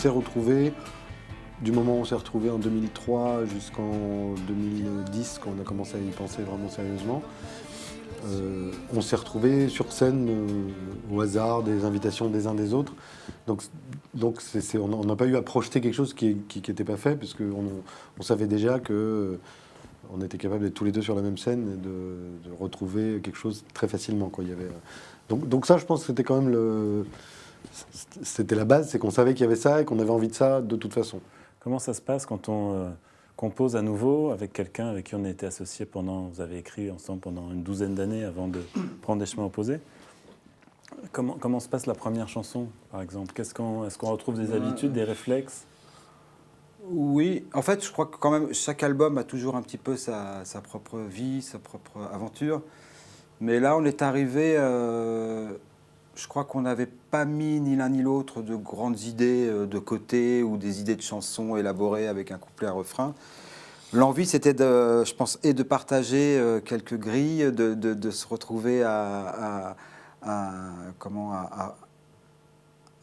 s'est retrouvés, du moment où on s'est retrouvés en 2003 jusqu'en 2010, quand on a commencé à y penser vraiment sérieusement. On s'est retrouvés sur scène au hasard des invitations des uns des autres. Donc on n'a pas eu à projeter quelque chose qui n'était pas fait, parce on savait déjà que on était capable d'être tous les deux sur la même scène et de retrouver quelque chose très facilement, quoi. Donc ça, je pense que c'était quand même c'était la base, c'est qu'on savait qu'il y avait ça et qu'on avait envie de ça de toute façon. Comment ça se passe quand on compose à nouveau avec quelqu'un avec qui on a été associé vous avez écrit ensemble pendant une douzaine d'années avant de prendre des chemins opposés? Comment se passe la première chanson, par exemple? Est-ce qu'on retrouve des habitudes, des réflexes? Oui, en fait, je crois que quand même, chaque album a toujours un petit peu sa propre vie, sa propre aventure. Mais là, on est arrivé, je crois qu'on n'avait pas mis ni l'un ni l'autre de grandes idées de côté ou des idées de chansons élaborées avec un couplet, un refrain. L'envie, c'était, je pense, de partager quelques grilles, de se retrouver à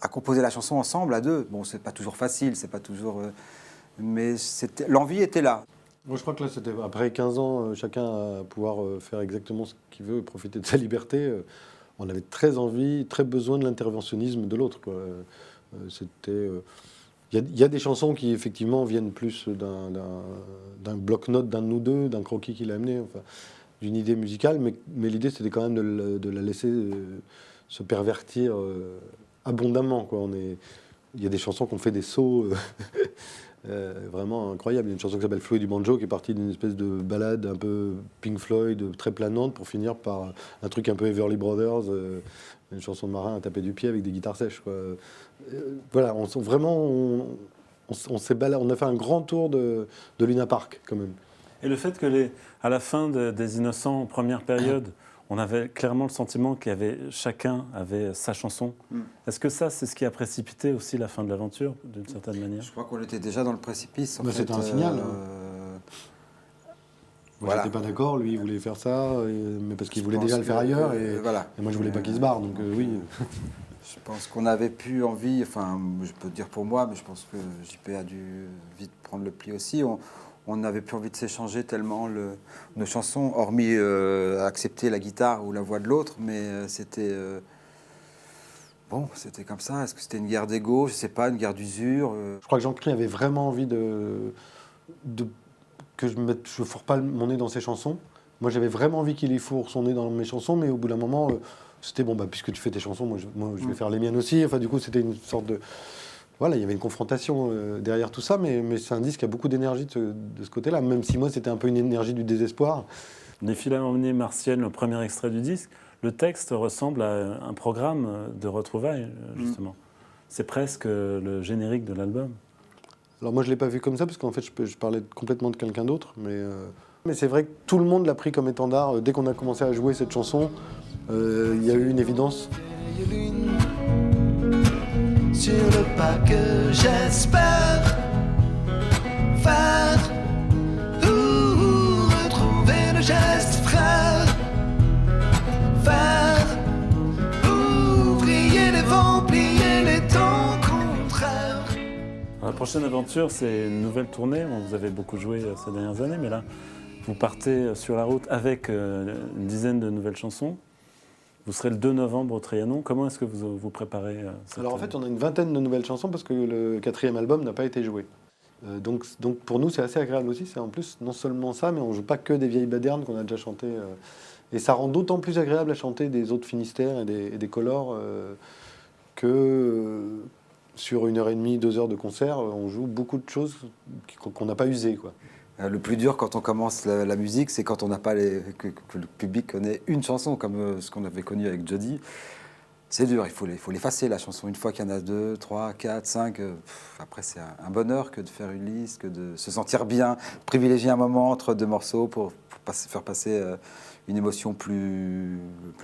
composer la chanson ensemble, à deux. Bon, c'est pas toujours facile, c'est pas toujours... mais l'envie était là. Moi, je crois que là, c'était après 15 ans, chacun à pouvoir faire exactement ce qu'il veut, profiter de sa liberté. On avait très envie, très besoin de l'interventionnisme de l'autre, quoi. Il y a des chansons qui, effectivement, viennent plus d'un bloc-notes d'un de nous deux, d'un croquis qu'il a amené, enfin, d'une idée musicale, mais l'idée, c'était quand même de la laisser se pervertir abondamment, quoi. Il y a des chansons qui ont fait des sauts vraiment incroyables. Il y a une chanson qui s'appelle Floyd du Banjo, qui est partie d'une espèce de balade un peu Pink Floyd, très planante, pour finir par un truc un peu Everly Brothers, une chanson de marin à taper du pied avec des guitares sèches, quoi. Voilà, on s'est baladé, on a fait un grand tour de Luna Park, quand même. Et le fait que à la fin des Innocents, première période, on avait clairement le sentiment chacun avait sa chanson. Est-ce que ça, c'est ce qui a précipité aussi la fin de l'aventure, d'une certaine manière? Je crois qu'on était déjà dans le précipice. C'était un signal. Moi, Voilà. j'étais pas d'accord, lui, il voulait faire ça, mais parce qu'il voulait déjà le faire ailleurs, et moi, je voulais pas qu'il se barre, donc oui. Je pense qu'on avait plus envie, enfin, je peux dire pour moi, mais je pense que JP a dû vite prendre le pli aussi. On n'avait plus envie de s'échanger tellement nos chansons, hormis accepter la guitare ou la voix de l'autre, mais c'était... bon, c'était comme ça. Est-ce que c'était une guerre d'ego? Je sais pas, une guerre d'usure. Je crois que Jean-Cri avait vraiment envie que je fourre pas mon nez dans ses chansons. Moi, j'avais vraiment envie qu'il y fourre son nez dans mes chansons, mais au bout d'un moment, c'était bon, puisque tu fais tes chansons, moi, je vais faire les miennes aussi. Enfin, du coup, c'était une sorte de... Voilà, il y avait une confrontation derrière tout ça, mais c'est un disque qui a beaucoup d'énergie de ce côté-là, même si moi, c'était un peu une énergie du désespoir. Les Philharmonies martiennes, le premier extrait du disque, le texte ressemble à un programme de retrouvailles, justement. C'est presque le générique de l'album. Alors moi, je ne l'ai pas vu comme ça, parce qu'en fait, je parlais complètement de quelqu'un d'autre, mais c'est vrai que tout le monde l'a pris comme étendard. Dès qu'on a commencé à jouer cette chanson, il y a eu une évidence. Sur le pas que j'espère faire, retrouver le geste frère, faire, ouvrier les vents, plier les temps contraires. La prochaine aventure, c'est une nouvelle tournée. Vous avez beaucoup joué ces dernières années, mais là, vous partez sur la route avec une dizaine de nouvelles chansons. Vous serez le 2 novembre au Trianon. Comment est-ce que vous préparez Alors en fait, on a une vingtaine de nouvelles chansons parce que le 4e album n'a pas été joué. Donc pour nous, c'est assez agréable aussi. C'est en plus non seulement ça, mais on ne joue pas que des vieilles badernes qu'on a déjà chantées. Et ça rend d'autant plus agréable à chanter des autres Finistères et des Colors que sur 1h30, 2 heures de concert, on joue beaucoup de choses qu'on n'a pas usées, quoi. Le plus dur quand on commence la musique, c'est quand on n'a pas que le public connaît une chanson, comme ce qu'on avait connu avec Jody. C'est dur, il faut l'effacer la chanson. Une fois qu'il y en a 2, 3, 4, 5, après c'est un bonheur que de faire une liste, que de se sentir bien, privilégier un moment entre deux morceaux pour faire passer une émotion plus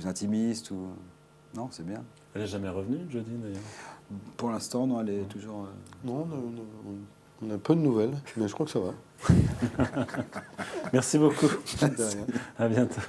intimiste. Non, c'est bien. Elle n'est jamais revenue, Jody, d'ailleurs? Pour l'instant, non, elle est toujours... Non, on a peu de nouvelles, mais je crois que ça va. Merci beaucoup. De rien. À bientôt.